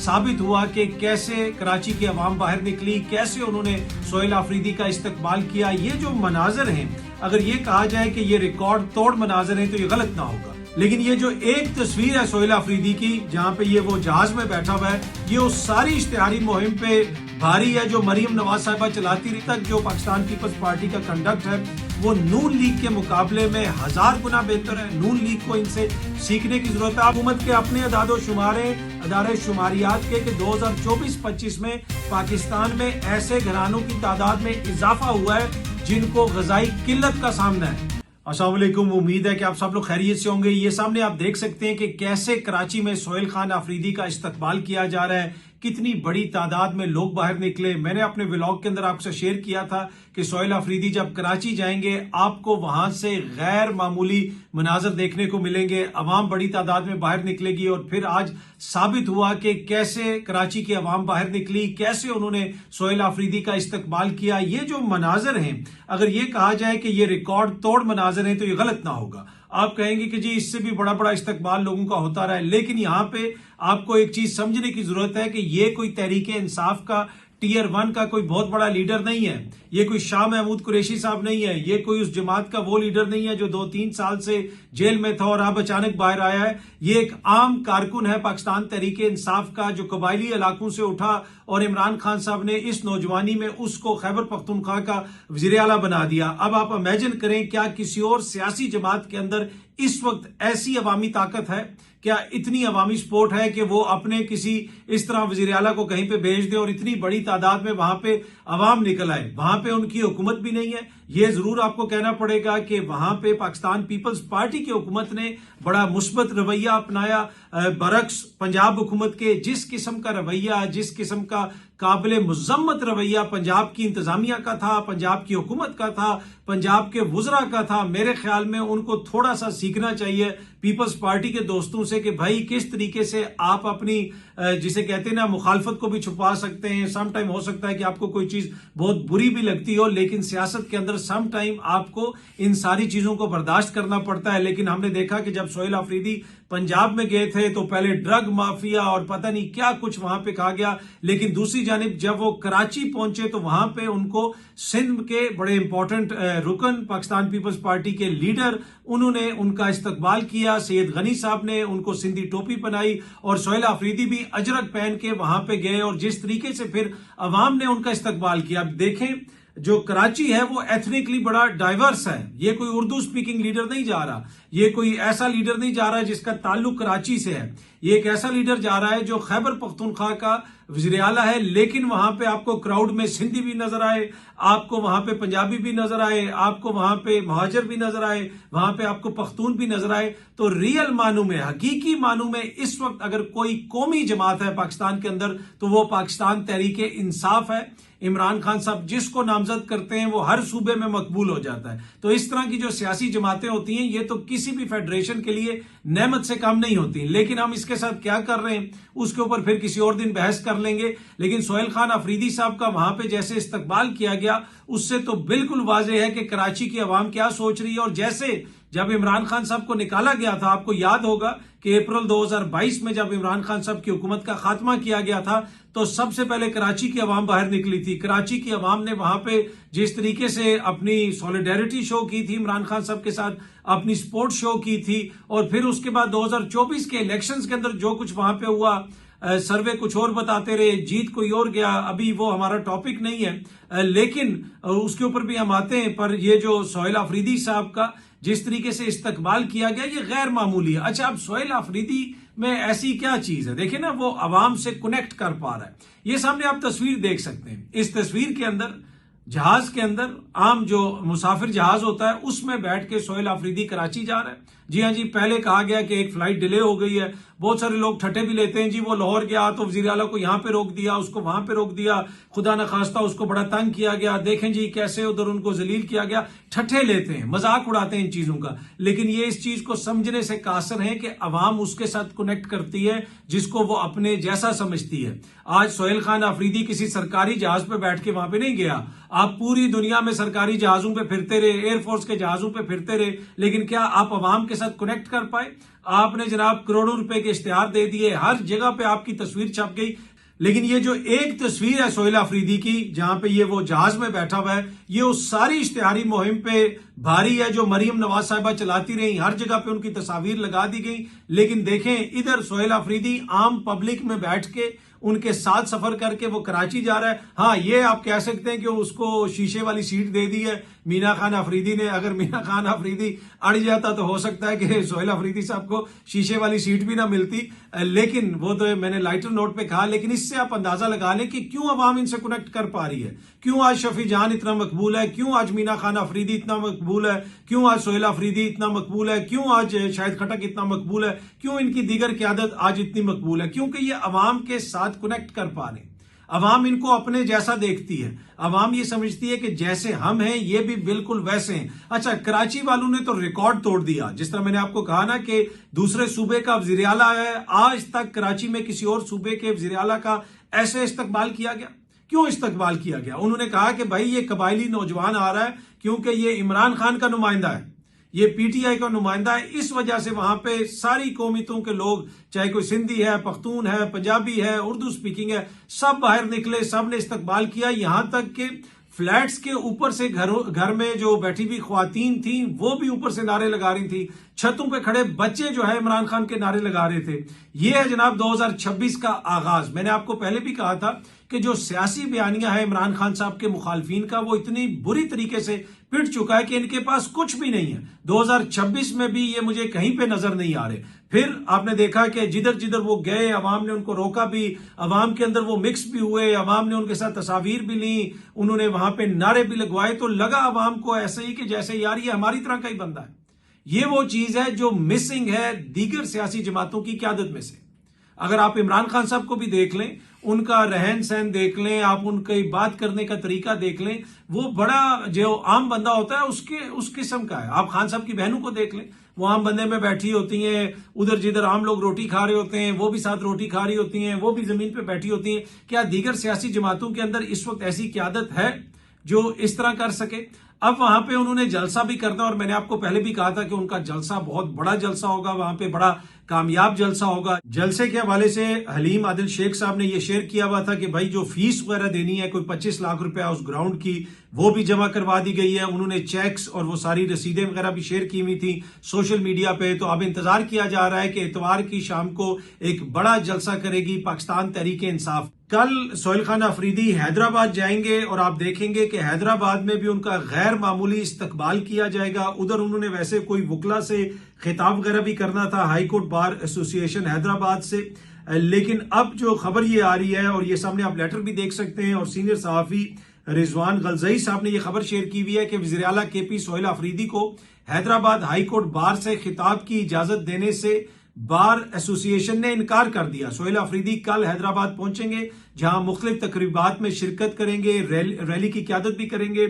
साबित हुआ कि कैसे कराची की अवाम बाहर निकली, कैसे उन्होंने सोहेल आफरीदी का इस्तकबाल किया। ये जो मनाजर हैं, अगर ये कहा जाए कि ये रिकॉर्ड तोड़ मनाजर हैं तो ये गलत ना होगा। लेकिन ये जो एक तस्वीर है सोहेल आफरीदी की, जहां पे ये वो जहाज में बैठा हुआ है, ये उस सारी इश्तिहारी मुहिम पे भारी है जो मरीम नवाज साहिबा चलाती रही। तक जो पाकिस्तान पीपल्स पार्टी का कंडक्ट है वो नून लीग के मुकाबले में 1000 गुना बेहतर है। नून लीग को इनसे सीखने की जरूरत है। हुकूमत के अपने अदारे शुमारियात के 2024-25 में पाकिस्तान में ऐसे घरानों की तादाद में इजाफा हुआ है जिनको ग़िज़ाई किल्लत का सामना है। अस्सलाम वालेकुम, उम्मीद है कि आप सब लोग खैरियत से होंगे। ये सामने आप देख सकते हैं कि कैसे कराची में सोहेल खान आफरीदी का इस्तकबाल किया जा रहा है, कितनी बड़ी तादाद में लोग बाहर निकले। मैंने अपने व्लॉग के अंदर आपसे शेयर किया था कि सोहेल आफरीदी जब कराची जाएंगे आपको वहां से गैर मामूली मनाजर देखने को मिलेंगे। अवाम बड़ी तादाद में बाहर निकलेगी और फिर आज साबित हुआ कि कैसे कराची की अवाम बाहर निकली, कैसे उन्होंने सोहेल आफरीदी का इस्तकबाल किया। ये जो मनाजर हैं, अगर ये कहा जाए कि ये रिकॉर्ड तोड़ मनाजर हैं तो ये गलत ना होगा। आप कहेंगे कि जी इससे भी बड़ा बड़ा इस्तकबाल लोगों का होता रहा है, लेकिन यहां पे आपको एक चीज समझने की जरूरत है कि ये कोई तहरीक इंसाफ का टीयर 1 का कोई बहुत बड़ा लीडर नहीं है। ये कोई शाह महमूद कुरैशी साहब नहीं है। ये कोई उस जमात का वो लीडर नहीं है जो 2-3 साल से जेल में था और अब अचानक बाहर आया है। ये एक आम कारकुन है पाकिस्तान तहरीक इंसाफ का जो कबायली इलाकों से उठा और इमरान खान साहब ने इस नौजवानी में उसको खैबर पख्तूनख्वा का वजीर आला बना दिया। अब आप इमेजिन करें, क्या किसी और सियासी जमात के अंदर इस वक्त ऐसी अवामी ताकत है, क्या इतनी अवामी सपोर्ट है कि वो अपने किसी इस तरह वजीर आला को कहीं पे भेज दे और इतनी बड़ी तादाद में वहां पे अवाम निकल आए। वहां पे उनकी हुकूमत भी नहीं है। ये जरूर आपको कहना पड़ेगा कि वहां पे पाकिस्तान पीपल्स पार्टी की हुकूमत ने बड़ा मुस्बत रवैया अपनाया, बरक्स पंजाब हुकूमत के। जिस किस्म का रवैया, जिस किस्म का काबिल मुजम्मत रवैया पंजाब की इंतजामिया का था, पंजाब की हुकूमत का था, पंजाब के वुजरा का था, मेरे ख्याल में उनको थोड़ा सा सीखना चाहिए पीपल्स पार्टी के दोस्तों से कि भाई किस तरीके से आप अपनी जिसे कहते हैं ना मुखालफत को भी छुपा सकते हैं। सम टाइम हो सकता है कि आपको कोई चीज बहुत बुरी भी लगती हो, लेकिन सियासत के अंदर सम टाइम आपको इन सारी चीजों को बर्दाश्त करना पड़ता है। लेकिन हमने देखा कि जब सोहेल आफरीदी पंजाब में गए थे तो पहले ड्रग माफिया और पता नहीं क्या कुछ वहां पे कहा गया, लेकिन दूसरी जानिब जब वो कराची पहुंचे तो वहां पे उनको सिंध के बड़े इंपॉर्टेंट रुकन पाकिस्तान पीपल्स पार्टी के लीडर, उन्होंने उनका इस्तकबाल किया। सैयद गनी साहब ने उनको सिंधी टोपी पहनाई और सोहेल आफरीदी भी अजरक पहन के वहां पे गए और जिस तरीके से फिर अवाम ने उनका इस्तकबाल किया। अब देखें, जो कराची है वो एथनिकली बड़ा डाइवर्स है। ये कोई उर्दू स्पीकिंग लीडर नहीं जा रहा, ये कोई ऐसा लीडर नहीं जा रहा है जिसका ताल्लुक कराची से है। ये एक ऐसा लीडर जा रहा है जो खैबर पख्तूनख्वा का वज़ीर आला है, लेकिन वहां पे आपको क्राउड में सिंधी भी नजर आए, आपको वहां पे पंजाबी भी नजर आए, आपको वहां पे महाजर भी नजर आए, वहां पे आपको पख्तून भी नजर आए। तो रियल मानू में, हकीकी मानू में इस वक्त अगर कोई कौमी जमात है पाकिस्तान के अंदर तो वो पाकिस्तान तहरीक इंसाफ है। इमरान खान साहब जिसको नामजद करते हैं वो हर सूबे में मकबूल हो जाता है। तो इस तरह की जो सियासी जमातें होती हैं ये तो किसी भी फेडरेशन के लिए नेमत से कम नहीं होती। लेकिन हम इसके साथ क्या कर रहे हैं उसके ऊपर फिर किसी और दिन बहस कर लेंगे। लेकिन सोहेल खान आफरीदी साहब का वहां पे जैसे इस्तकबाल किया गया उससे तो बिल्कुल वाज़ेह है कि कराची की आवाम क्या सोच रही है। और जैसे जब इमरान खान साहब को निकाला गया था, आपको याद होगा कि अप्रैल 2022 में जब इमरान खान साहब की हुकूमत का खात्मा किया गया था तो सबसे पहले कराची की आवाम बाहर निकली थी। कराची की आवाम ने वहां पे जिस तरीके से अपनी सॉलिडेरिटी शो की थी, इमरान खान साहब के साथ अपनी सपोर्ट शो की थी, और फिर उसके बाद 2024 के इलेक्शंस के अंदर जो कुछ वहां पे हुआ, सर्वे कुछ और बताते रहे, जीत कोई और गया। अभी वो हमारा टॉपिक नहीं है, लेकिन उसके ऊपर भी हम आते हैं। पर ये जो सोहेल आफरीदी साहब का जिस तरीके से इस्तकबाल किया गया ये गैर मामूली है। अच्छा, अब सोहेल आफरीदी में ऐसी क्या चीज है, देखिए ना, वो आवाम से कनेक्ट कर पा रहा है। ये सामने आप तस्वीर देख सकते हैं। इस तस्वीर के अंदर जहाज के अंदर आम जो मुसाफिर जहाज होता है उसमें बैठ के सोहेल आफरीदी कराची जा रहा है। जी हाँ जी, पहले कहा गया कि एक फ्लाइट डिले हो गई है। बहुत सारे लोग ठट्ठे भी लेते हैं, जी वो लाहौर गया तो वजीर आला को यहां पे रोक दिया, उसको वहां पे रोक दिया, खुदा न खास्ता उसको बड़ा तंग किया गया, देखें जी कैसे उधर उनको जलील किया गया। ठट्ठे लेते हैं, मजाक उड़ाते हैं इन चीजों का, लेकिन ये इस चीज को समझने से कासर है कि अवाम उसके साथ कनेक्ट करती है जिसको वो अपने जैसा समझती है। आज सोहेल खान आफरीदी किसी सरकारी जहाज पे बैठ के वहां पे नहीं गया। आप पूरी दुनिया में सरकारी जहाजों पे फिरते रहे, एयरफोर्स के जहाजों पे फिरते रहे, लेकिन क्या आप अवाम के के साथ कनेक्ट कर पाए। आपने जनाब करोड़ों रुपए के इश्तिहार दे दिए, हर जगह पे आपकी तस्वीर छप गई, लेकिन ये जो एक तस्वीर है सोहेल अफरीदी की जहां पे ये वो जहाज में बैठा हुआ है, ये उस सारी इश्तिहारी मुहिम पे भारी है जो मरियम नवाज साहिबा चलाती रही। हर जगह पे उनकी तस्वीर लगा दी गई, लेकिन देखें इधर सोहेल अफरीदी आम पब्लिक में बैठ के उनके साथ सफर करके वो कराची जा रहा है। हाँ, ये आप कह सकते हैं कि उसको शीशे वाली सीट दे दी है मीना खान अफरीदी ने। अगर मीना खान अफरीदी अड़ जाता तो हो सकता है कि सोहेल अफरीदी साहब को शीशे वाली सीट भी ना मिलती, लेकिन वो तो मैंने लाइटर नोट पे कहा। लेकिन इससे आप अंदाजा लगा लें कि क्यों अवाम इनसे कनेक्ट कर पा रही है, क्यों आज शफी जान इतना मकबूल है, क्यों आज मीना खान अफरीदी इतना मकबूल है, क्यों आज सोहेल अफरीदी इतना मकबूल है, क्यों आज शाहिद खटक इतना मकबूल है, क्यों इनकी दीगर क़यादत आज इतनी मकबूल है। क्योंकि ये अवाम के साथ कनेक्ट कर पा रहे हैं। अवाम इनको अपने जैसा देखती है, अवाम ये समझती है कि जैसे हम हैं ये भी बिल्कुल वैसे हैं। अच्छा, कराची वालों ने तो रिकॉर्ड तोड़ दिया। जिस तरह मैंने आपको कहा ना कि दूसरे सूबे का वज़ीर आला है, आज तक कराची में किसी और सूबे के वज़ीर आला का ऐसे इस्तकबाल किया गया। क्यों इस्तकबाल किया गया? उन्होंने कहा कि भाई ये कबायली नौजवान आ रहा है क्योंकि ये इमरान खान का नुमाइंदा है, ये पीटीआई का नुमाइंदा है, इस वजह से वहां पे सारी कौमियतों के लोग, चाहे कोई सिंधी है, पख्तून है, पंजाबी है, उर्दू स्पीकिंग है, सब बाहर निकले, सब ने इस्तकबाल किया। यहां तक कि फ्लैट्स के ऊपर से घर में जो बैठी हुई ख्वातीन थी वो भी ऊपर से नारे लगा रही थी, छतों पे खड़े बच्चे जो है इमरान खान के नारे लगा रहे थे। ये है जनाब 2026 का आगाज। मैंने आपको पहले भी कहा था कि जो सियासी बयानियां है इमरान खान साहब के मुखालफिन का, वो इतनी बुरी तरीके से पिट चुका है कि इनके पास कुछ भी नहीं है। 2026 में भी ये मुझे कहीं पे नजर नहीं आ रहे। फिर आपने देखा कि जिधर जिधर वो गए अवाम ने उनको रोका भी, अवाम के अंदर वो मिक्स भी हुए, अवाम ने उनके साथ तस्वीर भी ली, उन्होंने वहां पे नारे भी लगवाए, तो लगा अवाम को ऐसे ही कि जैसे यार ये हमारी तरह का ही बंदा है। ये वो चीज है जो मिसिंग है दीगर सियासी जमातों की क्यादत में से। अगर आप इमरान खान साहब को भी देख लें, उनका रहन सहन देख लें, आप उनकी बात करने का तरीका देख लें, वो बड़ा जो आम बंदा होता है उस किस्म का है। आप खान साहब की बहनों को देख लें, वो आम बंदे में बैठी होती हैं, उधर जिधर आम लोग रोटी खा रहे होते हैं वो भी साथ रोटी खा रही होती हैं, वो भी जमीन पे बैठी होती हैं। क्या दीगर सियासी जमातों के अंदर इस वक्त ऐसी क्यादत है जो इस तरह कर सके? अब वहां पे उन्होंने जलसा भी करना, और मैंने आपको पहले भी कहा था कि उनका जलसा बहुत बड़ा जलसा होगा, वहां पे बड़ा कामयाब जलसा होगा। जलसे के हवाले से हलीम आदिल शेख साहब ने यह शेयर किया हुआ था कि भाई जो फीस वगैरह देनी है, कोई 25 लाख रुपया उस ग्राउंड की, वो भी जमा करवा दी गई है। उन्होंने चेक्स और वो सारी रसीदें वगैरह भी शेयर की हुई थी सोशल मीडिया पे। तो अब इंतजार किया जा रहा है कि इतवार की शाम को एक बड़ा जलसा करेगी पाकिस्तान तहरीक इंसाफ। कल सोहेल खान अफरीदी हैदराबाद जाएंगे और आप देखेंगे कि हैदराबाद में भी उनका गैर मामूली इस्तकबाल किया जाएगा। उधर उन्होंने वैसे कोई वकला से खिताब वगैरह भी करना था, high court bar association Hyderabad से, लेकिन अब जो खबर ये आ रही है, और ये सामने आप लेटर भी देख सकते हैं, और सीनियर सहाफी रिजवान गलजई साहब ने यह खबर शेयर की हुई है कि वज़ीर आला केपी सोहेल अफरीदी को हैदराबाद हाई कोर्ट बार से खिताब की इजाजत देने से बार एसोसिएशन ने इनकार कर दिया। सोहेल अफरीदी कल हैदराबाद पहुंचेंगे, जहां मुख्तलिफ तकरीबात में शिरकत करेंगे, रैली की क़यादत भी करेंगे।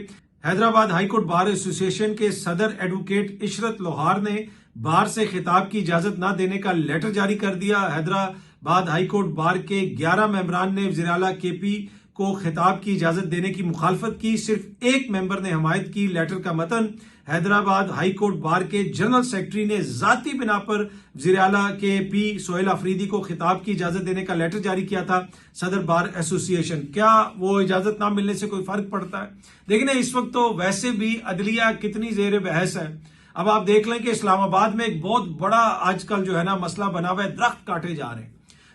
हैदराबाद हाईकोर्ट बार एसोसिएशन के सदर एडवोकेट इशरत लोहार ने बार से खिताब की इजाजत न देने का लेटर जारी कर दिया। हैदराबाद हाईकोर्ट बार के 11 मेंबरान ने वज़ीर आला केपी को खिताब की इजाजत देने की मुखालफत की, सिर्फ एक मेंबर ने हमायत की। लेटर का मतन हैदराबाद हाई कोर्ट बार के जनरल सेक्रेटरी ने जाती बिना पर वज़ीर आला के पी सोहेल अफरीदी को खिताब की इजाजत देने का लेटर जारी किया था सदर बार एसोसिएशन। क्या वो इजाजत ना मिलने से कोई फर्क पड़ता है? देखने इस वक्त तो वैसे भी अदलिया कितनी जेर बहस है। अब आप देख लें कि इस्लामाबाद में एक बहुत बड़ा आजकल जो है ना मसला बना हुआ है, दरख्त काटे जा रहे हैं।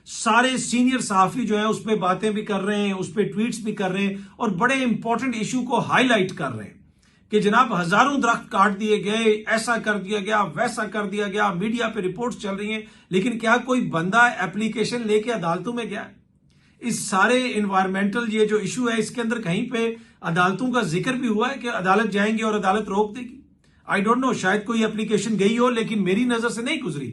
सारे सीनियर सहाफी जो है उस पर बातें भी कर रहे हैं, उस पर ट्वीट्स भी कर रहे हैं, और बड़े इंपॉर्टेंट इशू को हाईलाइट कर रहे हैं कि जनाब हजारों दरख्त काट दिए गए, ऐसा कर दिया गया, वैसा कर दिया गया, मीडिया पे रिपोर्ट्स चल रही हैं। लेकिन क्या कोई बंदा एप्लीकेशन लेके अदालतों में गया? इस सारे इन्वायरमेंटल ये जो इशू है, इसके अंदर कहीं पे अदालतों का जिक्र भी हुआ है कि अदालत जाएंगे और अदालत रोक देगी? आई डोंट नो, शायद कोई एप्लीकेशन गई हो, लेकिन मेरी नजर से नहीं गुजरी।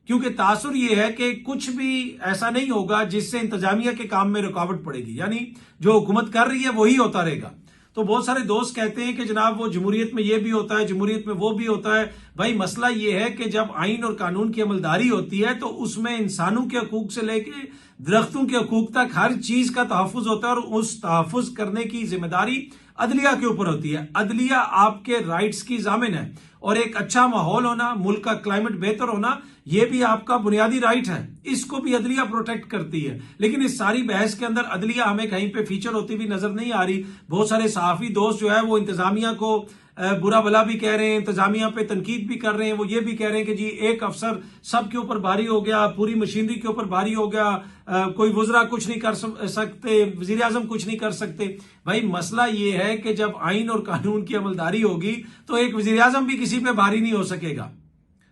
क्योंकि तासुर यह है कि कुछ भी ऐसा नहीं होगा जिससे इंतजामिया के काम में रुकावट पड़ेगी, यानी जो हुकूमत कर रही है वही होता रहेगा। तो बहुत सारे दोस्त कहते हैं कि जनाब वो जमहूरियत में ये भी होता है, जमहूरियत में वो भी होता है। भाई मसला ये है कि जब आइन और कानून की अमलदारी होती है तो उसमें इंसानों के हकूक से लेके दरख्तों के हकूक तक हर चीज का तहफ़्फ़ुज़ होता है और उस तहफ़्फ़ुज़ करने की जिम्मेदारी अदलिया के ऊपर होती है। अदलिया आपके राइट्स की जामिन है और एक अच्छा माहौल होना, मुल्क का क्लाइमेट बेहतर होना, यह भी आपका बुनियादी राइट है। इसको भी अदलिया प्रोटेक्ट करती है। लेकिन इस सारी बहस के अंदर अदलिया हमें कहीं पे फीचर होती हुई नजर नहीं आ रही। बहुत सारे सहाफी दोस्त जो है वो इंतजामिया को बुरा भला भी कह रहे हैं, इंतजामिया पे तनकीद भी कर रहे हैं। वो ये भी कह रहे हैं कि जी एक अफसर सबके ऊपर भारी हो गया, पूरी मशीनरी के ऊपर भारी हो गया, कोई वज़रा कुछ नहीं कर सकते, वजीर आजम कुछ नहीं कर सकते। भाई मसला ये है कि जब आइन और कानून की अमलदारी होगी तो एक वजीर आजम भी किसी पे भारी नहीं हो सकेगा,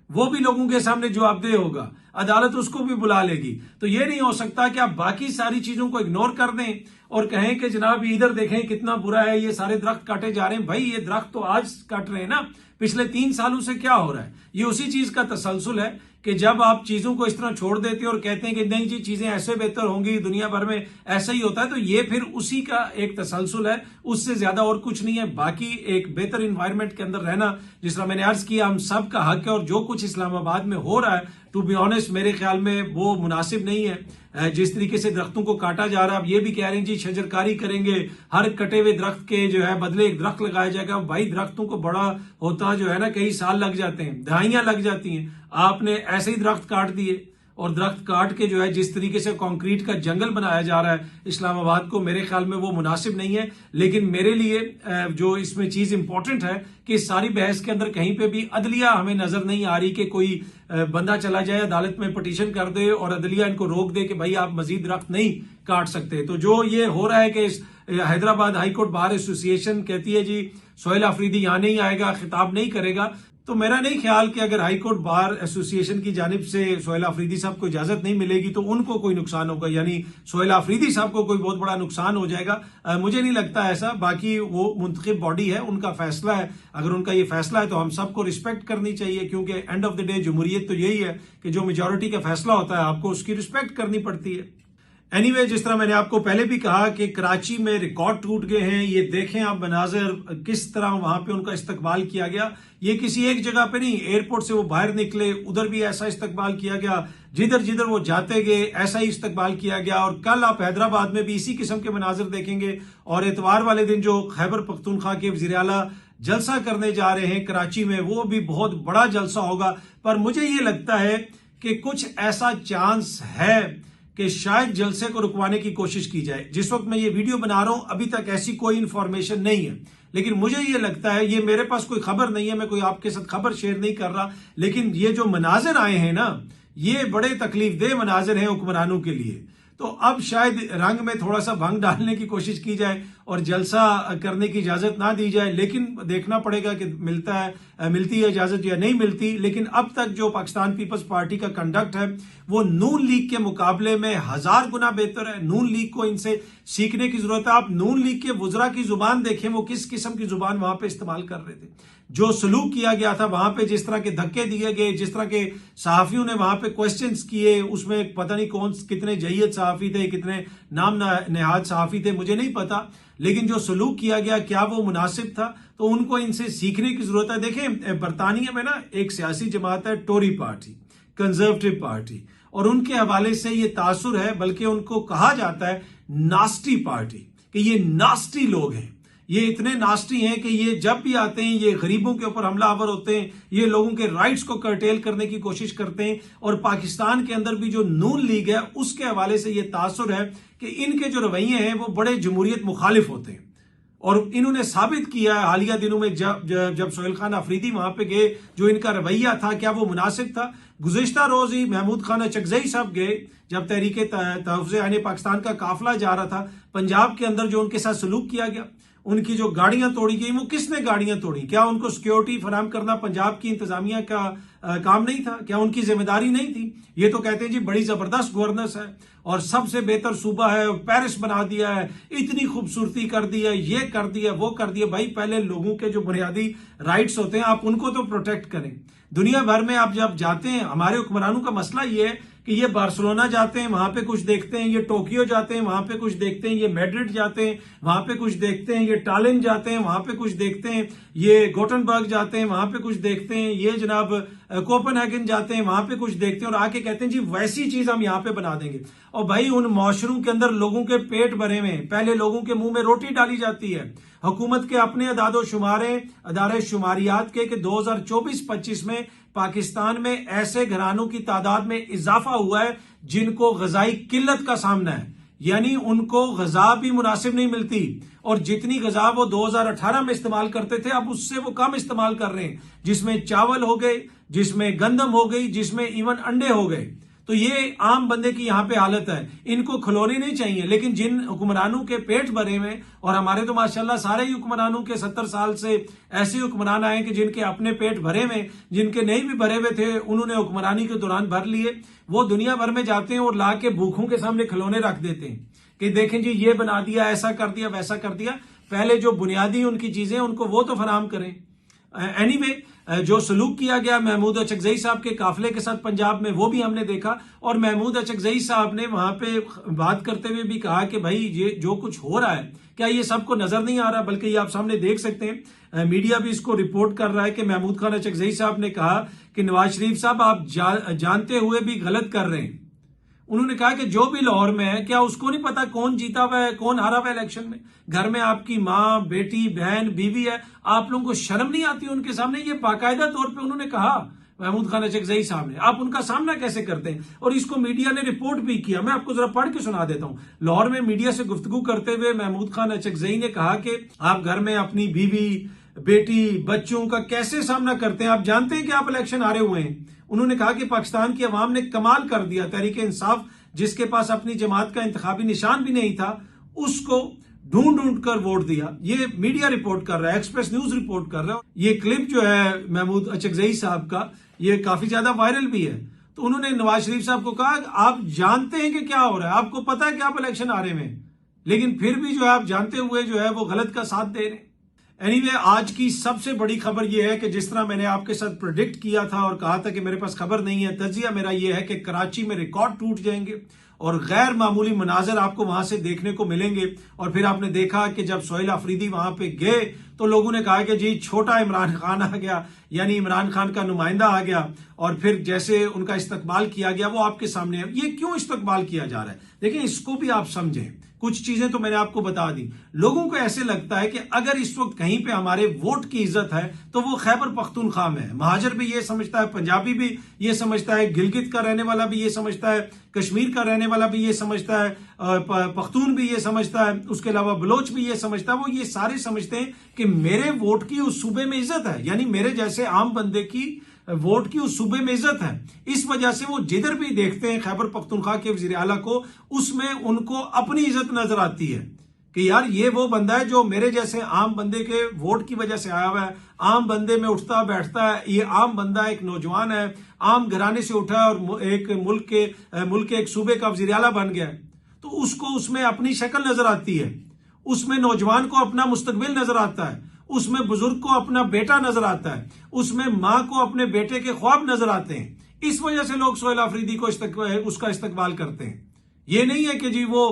वो भी लोगों के सामने जवाबदेह होगा, अदालत उसको भी बुला लेगी। तो ये नहीं हो सकता कि आप बाकी सारी चीजों को इग्नोर कर दें और कहें कि जनाब इधर देखें कितना बुरा है, ये सारे दरख्त काटे जा रहे हैं। भाई ये दरख्त तो आज काट रहे हैं ना, पिछले 3 सालों से क्या हो रहा है? ये उसी चीज का तसलसल है कि जब आप चीजों को इस तरह छोड़ देते हैं और कहते हैं कि नहीं जी चीजें ऐसे बेहतर होंगी, दुनिया भर में ऐसा ही होता है, तो ये फिर उसी का एक तसलसल है, उससे ज्यादा और कुछ नहीं है। बाकी एक बेहतर इन्वायरमेंट के अंदर रहना, जिस तरह मैंने अर्ज किया, हम सब का हक है और जो कुछ इस्लामाबाद में हो रहा है टू बी ऑनेस्ट मेरे ख्याल में वो मुनासिब नहीं है। जिस तरीके से दरख्तों को काटा जा रहा है, अब ये भी कह रहे हैं जी शजरकारी करेंगे, हर कटे हुए दरख्त के जो है बदले एक दरख्त लगाया जाएगा। भाई दरख्तों को बड़ा होता जो है ना कई साल लग जाते हैं, दहाइयां लग जाती हैं। आपने ऐसे ही दरख्त काट दिए और दरख्त काट के जो है जिस तरीके से कंक्रीट का जंगल बनाया जा रहा है इस्लामाबाद को, मेरे ख्याल में वो मुनासिब नहीं है। लेकिन मेरे लिए जो इसमें चीज इंपॉर्टेंट है कि इस सारी बहस के अंदर कहीं पे भी अदलिया हमें नजर नहीं आ रही कि कोई बंदा चला जाए अदालत में पिटीशन कर दे और अदलिया इनको रोक दे कि भाई आप मजीद दरख्त नहीं काट सकते। तो जो ये हो रहा है कि हैदराबाद हाईकोर्ट बार एसोसिएशन कहती है जी सोहेल अफरीदी यहां नहीं आएगा, खिताब नहीं करेगा, तो मेरा नहीं ख्याल कि अगर हाईकोर्ट बार एसोसिएशन की जानिब से सोहेल अफरीदी साहब को इजाजत नहीं मिलेगी तो उनको कोई नुकसान होगा, यानी सोहेल अफरीदी साहब को कोई बहुत बड़ा नुकसान हो जाएगा। मुझे नहीं लगता ऐसा। बाकी वो मुंतखब बॉडी है, उनका फैसला है। अगर उनका ये फैसला है तो हम सबको रिस्पेक्ट करनी चाहिए, क्योंकि एंड ऑफ द डे जमहूरियत तो यही है कि जो मेजोरिटी का फैसला होता है आपको उसकी रिस्पेक्ट करनी पड़ती है। एनीवे, जिस तरह मैंने आपको पहले भी कहा कि कराची में रिकॉर्ड टूट गए हैं। ये देखें आप मनाजर, किस तरह वहां पे उनका इस्तकबाल किया गया। ये किसी एक जगह पे नहीं, एयरपोर्ट से वो बाहर निकले उधर भी ऐसा इस्तकबाल किया गया, जिधर जिधर वो जाते गए ऐसा ही इस्तकबाल किया गया। और कल आप हैदराबाद में भी इसी किस्म के मनाजर देखेंगे। और एतवार वाले दिन जो खैबर पख्तूनख्वा के वजीर आला जलसा करने जा रहे हैं कराची में, वो भी बहुत बड़ा जलसा होगा। पर मुझे ये लगता है कि कुछ ऐसा चांस है कि शायद जलसे को रुकवाने की कोशिश की जाए। जिस वक्त मैं ये वीडियो बना रहा हूं अभी तक ऐसी कोई इंफॉर्मेशन नहीं है, लेकिन मुझे ये लगता है, ये मेरे पास कोई खबर नहीं है, मैं कोई आपके साथ खबर शेयर नहीं कर रहा, लेकिन ये जो मनाजिर आए हैं ना, ये बड़े तकलीफ देह मनाजिर हैं हुक्मरानों के लिए। तो अब शायद रंग में थोड़ा सा भंग डालने की कोशिश की जाए और जलसा करने की इजाजत ना दी जाए। लेकिन देखना पड़ेगा कि मिलती है इजाजत या नहीं मिलती। लेकिन अब तक जो पाकिस्तान पीपल्स पार्टी का कंडक्ट है वो नून लीग के मुकाबले में 1000 गुना बेहतर है। नून लीग को इनसे सीखने की जरूरत है। आप नून लीग के वुजरा की जुबान देखें, वो किस किस्म की जुबान वहां पे इस्तेमाल कर रहे थे। जो सलूक किया गया था वहां पे, जिस तरह के धक्के दिए गए, जिस तरह के सहाफियों ने वहां पे क्वेश्चंस किए, उसमें पता नहीं कौन कितने जय्यद सहाफी थे, कितने नाम नेहाद सहाफी थे, मुझे नहीं पता। लेकिन जो सलूक किया गया क्या वो मुनासिब था? तो उनको इनसे सीखने की जरूरत है। देखें, बरतानिया में ना एक सियासी जमात है टोरी पार्टी, कंजर्वेटिव पार्टी, और उनके हवाले से ये तासुर है, बल्कि उनको कहा जाता है नास्टी पार्टी, कि ये नास्टी लोग हैं। ये इतने नास्टी हैं कि ये जब भी आते हैं ये गरीबों के ऊपर हमलावर होते हैं, ये लोगों के राइट्स को कर्टेल करने की कोशिश करते हैं। और पाकिस्तान के अंदर भी जो नून लीग है उसके हवाले से ये तासुर है कि इनके जो रवैये हैं वो बड़े जमहूरियत मुखालिफ होते हैं। और इन्होंने साबित किया है हालिया दिनों में, जब सोहेल खान अफरीदी वहां पे गए, जो इनका रवैया था क्या वो मुनासिब था? गुज़िश्ता रोज ही महमूद खान चकजई साहब गए, जब तहरीके तहफ़्फ़ुज़ आने पाकिस्तान का काफिला जा रहा था, पंजाब के अंदर जो उनके साथ सलूक किया गया, उनकी जो गाड़ियां तोड़ी गई, वो किसने गाड़ियां तोड़ी? क्या उनको सिक्योरिटी फराहम करना पंजाब की इंतजामिया का काम नहीं था? क्या उनकी जिम्मेदारी नहीं थी? ये तो कहते हैं जी बड़ी जबरदस्त गवर्नेंस है और सबसे बेहतर सूबा है, पेरिस बना दिया है, इतनी खूबसूरती कर दी है, ये कर दिया, वो कर दिया। भाई पहले लोगों के जो बुनियादी राइट्स होते हैं आप उनको तो प्रोटेक्ट करें। दुनिया भर में आप जब जाते हैं, हमारे हुक्मरानों का मसला ये है कि ये बार्सिलोना जाते हैं वहां पे कुछ देखते हैं, ये टोक्यो जाते हैं वहां पे कुछ देखते हैं, ये मैड्रिड जाते हैं वहां पे कुछ देखते हैं, ये टालिन जाते हैं वहां पे कुछ देखते हैं, ये गोटनबर्ग जाते हैं वहां पे कुछ देखते हैं, ये जनाब कोपेनहेगन जाते हैं वहां पे कुछ देखते हैं और आके कहते हैं जी वैसी चीज हम यहाँ पे बना देंगे। और भाई उन मौशरों के अंदर लोगों के पेट भरे हुए हैं, पहले लोगों के मुंह में रोटी डाली जाती है। हुकूमत के अपने अदादो शुमारे अदारे शुमारियात के 2024-25 में पाकिस्तान में ऐसे घरानों की तादाद में इजाफा हुआ है जिनको गजाई किल्लत का सामना है, यानी उनको गजा भी मुनासिब नहीं मिलती और जितनी गजा वो 2018 में इस्तेमाल करते थे अब उससे वो कम इस्तेमाल कर रहे हैं, जिसमें चावल हो गए, जिसमें गंदम हो गई, जिसमें इवन अंडे हो गए। तो ये आम बंदे की यहाँ पे हालत है। इनको खिलौने नहीं चाहिए, लेकिन जिन हुक्मरानों के पेट भरे हुए, और हमारे तो माशाल्लाह सारे ही हुक्मरानों के 70 साल से ऐसे हुक्मरान आए कि जिनके अपने पेट भरे हुए, जिनके नहीं भी भरे हुए थे उन्होंने हुक्मरानी के दौरान भर लिए, वो दुनिया भर में जाते हैं और ला के भूखों के सामने खिलौने रख देते हैं कि देखें जी ये बना दिया, ऐसा कर दिया, वैसा कर दिया। पहले जो बुनियादी उनकी चीजें उनको वो तो फराहम करें। एनीवे जो सलूक किया गया महमूद अचकजई साहब के काफिले के साथ पंजाब में वो भी हमने देखा, और महमूद अचकजई साहब ने वहां पे बात करते हुए भी कहा कि भाई ये जो कुछ हो रहा है क्या ये सबको नजर नहीं आ रहा, बल्कि ये आप सामने देख सकते हैं, मीडिया भी इसको रिपोर्ट कर रहा है कि महमूद खान अचकजई साहब ने कहा कि नवाज शरीफ साहब आप जानते हुए भी गलत कर रहे हैं। उन्होंने कहा कि जो भी लाहौर में है क्या उसको नहीं पता कौन जीता हुआ है, कौन हारा हुआ इलेक्शन में? घर में आपकी माँ, बेटी, बहन, बीवी है, आप लोगों को शर्म नहीं आती उनके सामने? ये बाकायदा तौर पे उन्होंने कहा महमूद खान अचकजई साहब ने। आप उनका सामना कैसे करते हैं? और इसको मीडिया ने रिपोर्ट भी किया। मैं आपको जरा पढ़ के सुना देता हूं। लाहौर में मीडिया से गुफ्तगू करते हुए महमूद खान अचकजई ने कहा कि आप घर में अपनी बीवी, बेटी, बच्चों का कैसे सामना करते हैं? आप जानते हैं कि आप इलेक्शन हारे हुए हैं। उन्होंने कहा कि पाकिस्तान की अवाम ने कमाल कर दिया, तहरीक इंसाफ जिसके पास अपनी जमात का इंतखाबी निशान भी नहीं था उसको ढूंढ ढूंढ कर वोट दिया। ये मीडिया रिपोर्ट कर रहा है, एक्सप्रेस न्यूज रिपोर्ट कर रहा है। ये क्लिप जो है महमूद अचकजई साहब का, ये काफी ज्यादा वायरल भी है। तो उन्होंने नवाज शरीफ साहब को कहा आप जानते हैं कि क्या हो रहा है, आपको पता है कि आप इलेक्शन हारे में, लेकिन फिर भी जो है आप जानते हुए जो है वो गलत का साथ दे रहे हैं। एनीवे आज की सबसे बड़ी खबर यह है कि जिस तरह मैंने आपके साथ प्रेडिक्ट किया था और कहा था कि मेरे पास खबर नहीं है, तजिया मेरा यह है कि कराची में रिकॉर्ड टूट जाएंगे और गैर मामूली मनाजर आपको वहां से देखने को मिलेंगे। और फिर आपने देखा कि जब सोहेल अफरीदी वहां पे गए तो लोगों ने कहा कि जी छोटा इमरान खान आ गया, यानी इमरान खान का नुमाइंदा आ गया, और फिर जैसे उनका इस्तकबाल किया गया वो आपके सामने है। ये क्यों इस्तकबाल किया जा रहा है? देखिए इसको भी आप समझें। कुछ चीजें तो मैंने आपको बता दी। लोगों को ऐसे लगता है कि अगर इस वक्त कहीं पे हमारे वोट की इज्जत है तो वो खैबर पख्तूनख्वा में है। महाजर भी ये समझता है, पंजाबी भी ये समझता है, गिलगित का रहने वाला भी ये समझता है, कश्मीर का रहने वाला भी ये समझता है, पख्तून भी ये समझता है, उसके अलावा बलोच भी ये समझता है। वो ये सारे समझते हैं कि मेरे वोट की उस सूबे में इज्जत है, यानी मेरे जैसे आम बंदे की वोट की उस सूबे में इज्जत है। इस वजह से वो जिधर भी देखते हैं खैबर पख्तूनख्वा के वजीर आला को, उसमें उनको अपनी इज्जत नजर आती है कि यार ये वो बंदा है जो मेरे जैसे आम बंदे के वोट की वजह से आया हुआ है, आम बंदे में उठता बैठता है। ये आम बंदा एक नौजवान है, आम घराने से उठा है और एक मुल्क के एक सूबे का वजीर आला बन गया है, तो उसको उसमें अपनी शक्ल नजर आती है, उसमें नौजवान को अपना मुस्तकबिल नजर आता है, उसमें बुजुर्ग को अपना बेटा नजर आता है, उसमें मां को अपने बेटे के ख्वाब नजर आते हैं। इस वजह से लोग सोहेल अफरीदी को उसका इस्तकबाल करते हैं। ये नहीं है कि जी वो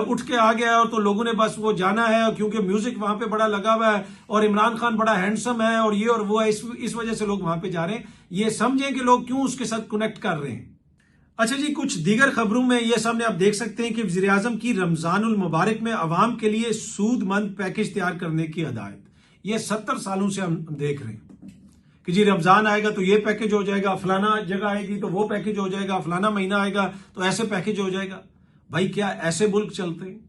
उठ के आ गया और तो लोगों ने बस वो जाना है क्योंकि म्यूजिक वहां पे बड़ा लगा हुआ है और इमरान खान बड़ा हैंडसम है और ये और वो है, इस वजह से लोग वहां पे जा रहे हैं। ये समझें कि लोग क्यों उसके साथ कनेक्ट कर रहे हैं। अच्छा जी, कुछ दीगर खबरों में ये सामने आप देख सकते हैं कि वज़ीर आज़म की रमजानुल मुबारक में अवाम के लिए सूदमंद पैकेज तैयार करने की हदायत। ये 70 सालों से हम देख रहे हैं कि जी रमजान आएगा तो ये पैकेज हो जाएगा, फलाना जगह आएगी तो वो पैकेज हो जाएगा, फलाना महीना आएगा तो ऐसे पैकेज हो जाएगा। भाई क्या ऐसे मुल्क चलते हैं?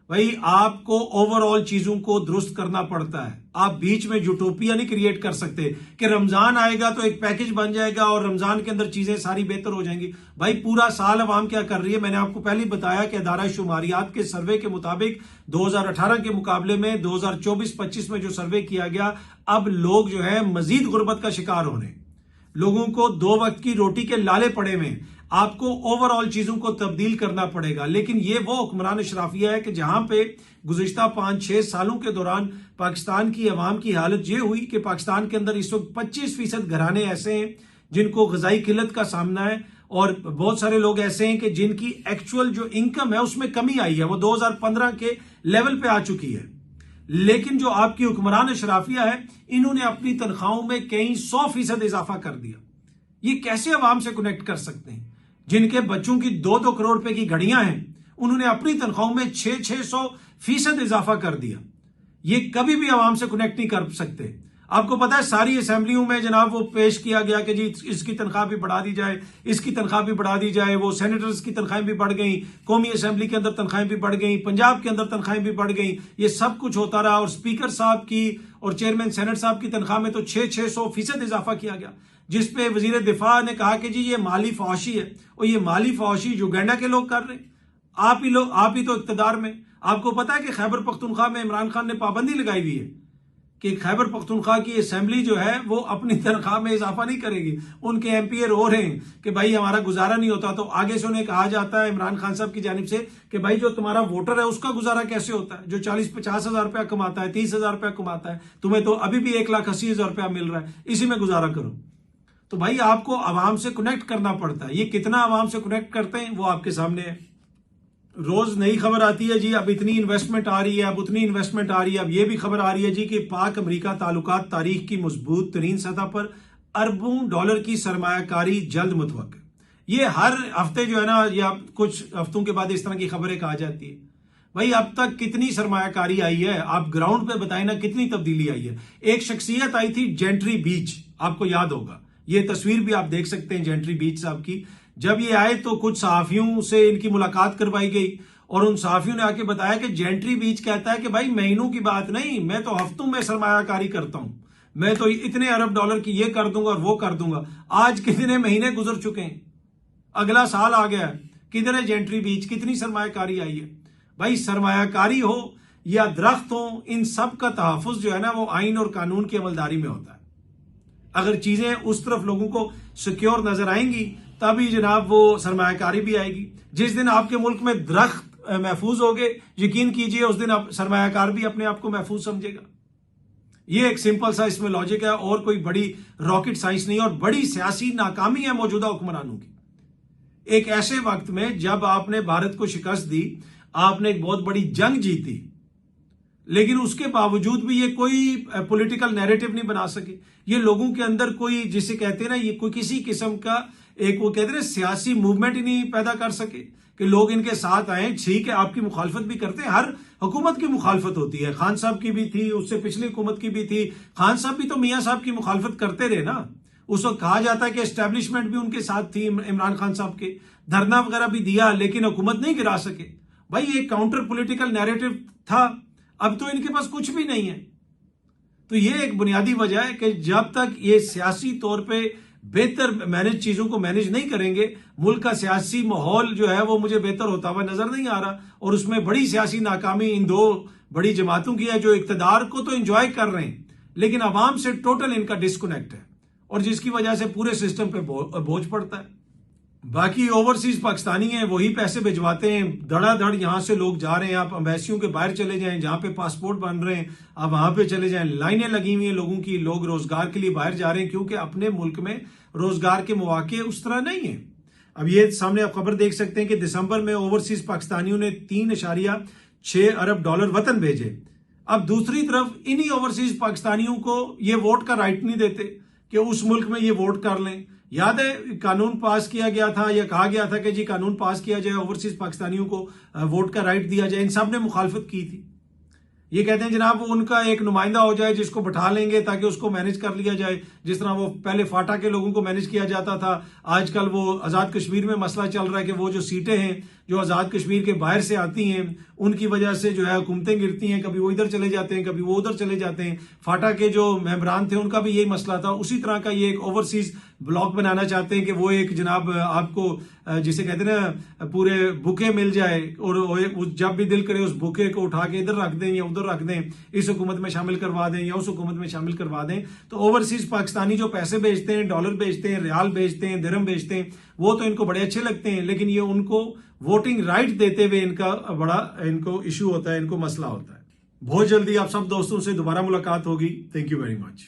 भाई आपको ओवरऑल चीजों को दुरुस्त करना पड़ता है। आप बीच में यूटोपिया नहीं क्रिएट कर सकते कि रमजान आएगा तो एक पैकेज बन जाएगा और रमजान के अंदर चीजें सारी बेहतर हो जाएंगी। भाई पूरा साल अवाम क्या कर रही है? मैंने आपको पहले ही बताया कि अदारा शुमारियात के सर्वे के मुताबिक 2018 के मुकाबले में 2024-25 में जो सर्वे किया गया, अब लोग जो है मजीद गुर्बत का शिकार हो रहे हैं। लोगों को 2 वक्त की रोटी के लाले पड़े हुए। आपको ओवरऑल चीजों को तब्दील करना पड़ेगा। लेकिन ये वो हुक्मरान अशराफिया है कि जहां पे गुज़िश्ता 5-6 सालों के दौरान पाकिस्तान की अवाम की हालत ये हुई कि पाकिस्तान के अंदर इस वक्त 25% घराने ऐसे हैं जिनको ग़िज़ाई किल्लत का सामना है और बहुत सारे लोग ऐसे हैं कि जिनकी एक्चुअल जो इनकम है उसमें कमी आई है, वो 2015 के लेवल पे आ चुकी है। लेकिन जो आपकी हुक्मरान अशराफिया है, इन्होंने अपनी तनख्वाहों में कई 100% इजाफा कर दिया। ये कैसे अवाम से कनेक्ट कर सकते हैं? जिनके बच्चों की 2-2 करोड़ रुपए की घड़ियां हैं, उन्होंने अपनी तनख्वाहों में 600% इजाफा कर दिया। ये कभी भी अवाम से कनेक्ट नहीं कर सकते। आपको पता है सारी असेंबलियों में जनाब वो पेश किया गया कि जी इसकी तनख्वाह भी बढ़ा दी जाए, इसकी तनख्वाह भी बढ़ा दी जाए। वो सेनेटर्स की तनख्वाहें भी बढ़ गई, कौमी असेंबली के अंदर तनख्वाहें भी बढ़ गई, पंजाब के अंदर तनख्वाहें भी बढ़ गई। ये सब कुछ होता रहा और स्पीकर साहब की और चेयरमैन सेनेट साहब की तनख्वाह में तो 600% इजाफा किया गया, जिसपे वजीर दिफा ने कहा कि जी ये माली फौशी है। और ये माली फौशी युगांडा के लोग कर रहे हैं, आप ही तो इक्तदार में। आपको पता है कि खैबर पख्तूनख्वा में इमरान खान ने पाबंदी लगाई हुई है कि खैबर पख्तूनख्वा की असेंबली जो है वो अपनी तनख्वाह में इजाफा नहीं करेगी। उनके एमपीए रो रहे हैं कि भाई हमारा गुजारा नहीं होता, तो आगे से उन्हें कहा जाता है इमरान खान साहब की जानिब से कि भाई जो तुम्हारा वोटर है उसका गुजारा कैसे होता है, जो 40-50 हजार रुपया कमाता है, 30 हजार रुपया कमाता है, तुम्हें तो अभी भी 1,80,000 रुपया मिल रहा है, इसी में गुजारा करो। तो भाई आपको आवाम से कनेक्ट करना पड़ता है। ये कितना आवाम से कनेक्ट करते हैं वो आपके सामने है। रोज नई खबर आती है जी अब इतनी इन्वेस्टमेंट आ रही है, अब उतनी इन्वेस्टमेंट आ रही है। अब ये भी खबर आ रही है जी कि पाक अमेरिका ताल्लुकात तारीख की मजबूत तरीन सतह पर अरबों डॉलर की सरमायाकारी जल्द मुतवक्किल। ये हर हफ्ते जो है ना या कुछ हफ्तों के बाद इस तरह की खबरें कहा जाती है। भाई अब तक कितनी सरमायाकारी आई है, आप ग्राउंड पे बताएं ना कितनी तब्दीली आई है। एक शख्सियत आई थी जेंट्री बीच, आपको याद होगा, ये तस्वीर भी आप देख सकते हैं जेंट्री बीच साहब की। जब ये आए तो कुछ सहाफियों से इनकी मुलाकात करवाई गई और उन सहाफियों ने आके बताया कि जेंट्री बीच कहता है कि भाई महीनों की बात नहीं, मैं तो हफ्तों में सरमायाकारी करता हूं, मैं तो इतने अरब डॉलर की ये कर दूंगा और वो कर दूंगा। आज कितने महीने गुजर चुके हैं, अगला साल आ गया, किधर है जेंट्री बीच, कितनी सरमायाकारी आई है? भाई सरमायाकारी हो या दरख्त हो, इन सब का तहफ़्फ़ुज़ जो है ना वो आइन और कानून की अमलदारी में होता है। अगर चीजें उस तरफ लोगों को सिक्योर नजर आएंगी तभी जनाब वो सरमायाकारी भी आएगी। जिस दिन आपके मुल्क में दरख्त महफूज हो गए, यकीन कीजिए उस दिन आप सरमायाकार भी अपने आप को महफूज समझेगा। ये एक सिंपल सा इसमें लॉजिक है और कोई बड़ी रॉकेट साइंस नहीं। और बड़ी सियासी नाकामी है मौजूदा हुक्मरानों की। एक ऐसे वक्त में जब आपने भारत को शिकस्त दी, आपने एक बहुत बड़ी जंग जीती, लेकिन उसके बावजूद भी ये कोई पॉलिटिकल नैरेटिव नहीं बना सके। ये लोगों के अंदर कोई, जिसे कहते हैं ना, ये कोई किसी किस्म का एक वो कहते हैं सियासी मूवमेंट ही नहीं पैदा कर सके कि लोग इनके साथ आए। ठीक है आपकी मुखालफत भी करते हैं, हर हुकूमत की मुखालफत होती है, खान साहब की भी थी, उससे पिछली हुकूमत की भी थी। खान साहब भी तो मियां साहब की मुखालफत करते रहे ना। उस वक्त कहा जाता है कि एस्टेब्लिशमेंट भी उनके साथ थी, इमरान खान साहब के, धरना वगैरह भी दिया, लेकिन हुकूमत नहीं गिरा सके। भाई ये काउंटर पॉलिटिकल नैरेटिव था। अब तो इनके पास कुछ भी नहीं है। तो ये एक बुनियादी वजह है कि जब तक ये सियासी तौर पे बेहतर चीजों को मैनेज नहीं करेंगे, मुल्क का सियासी माहौल जो है वो मुझे बेहतर होता हुआ नजर नहीं आ रहा। और उसमें बड़ी सियासी नाकामी इन दो बड़ी जमातों की है जो इक्तदार को तो एंजॉय कर रहे हैं लेकिन अवाम से टोटल इनका डिस्कनेक्ट है, और जिसकी वजह से पूरे सिस्टम पे बोझ पड़ता है। बाकी ओवरसीज पाकिस्तानी हैं, वही पैसे भिजवाते हैं, धड़ाधड़ यहां से लोग जा रहे हैं। आप एम्बेसियों के बाहर चले जाएं, जहां पे पासपोर्ट बन रहे हैं आप वहां पे चले जाएं, लाइनें लगी हुई हैं लोगों की, लोग रोजगार के लिए बाहर जा रहे हैं क्योंकि अपने मुल्क में रोजगार के मौके उस तरह नहीं है। अब ये सामने आप खबर देख सकते हैं कि दिसंबर में ओवरसीज पाकिस्तानियों ने 3.6 अरब डॉलर वतन भेजे। अब दूसरी तरफ इन्हीं ओवरसीज पाकिस्तानियों को ये वोट का राइट नहीं देते कि उस मुल्क में ये वोट कर लें। याद है कानून पास किया गया था या कहा गया था कि जी कानून पास किया जाए, ओवरसीज पाकिस्तानियों को वोट का राइट दिया जाए। इन सब ने मुखालफत की थी। ये कहते हैं जनाब उनका एक नुमाइंदा हो जाए जिसको बैठा लेंगे ताकि उसको मैनेज कर लिया जाए, जिस तरह वो पहले फाटा के लोगों को मैनेज किया जाता था। आजकल वो आजाद कश्मीर में मसला चल रहा है कि वो जो सीटें हैं जो आजाद कश्मीर के बाहर से आती हैं उनकी वजह से जो है हुकूमतें गिरती हैं, कभी वो इधर चले जाते हैं, कभी वो उधर चले जाते हैं। फाटा के जो मेंबरान थे उनका भी यही मसला था। उसी तरह का ये एक ओवरसीज ब्लॉक बनाना चाहते हैं कि वो एक जनाब आपको जिसे कहते हैं ना पूरे बुके मिल जाए और जब भी दिल करे उस बुके को उठा के इधर रख दें या उधर रख दें, इस हुकूमत में शामिल करवा दें या उस हुकूमत में शामिल करवा दें। तो ओवरसीज पाकिस्तानी जो पैसे भेजते हैं, डॉलर भेजते हैं, रियाल भेजते हैं, दिरहम भेजते हैं, वो तो इनको बड़े अच्छे लगते हैं, लेकिन ये उनको वोटिंग राइट देते हुए इनका बड़ा इनको इशू होता है, इनको मसला होता है। बहुत जल्दी आप सब दोस्तों से दोबारा मुलाकात होगी। Thank you very much.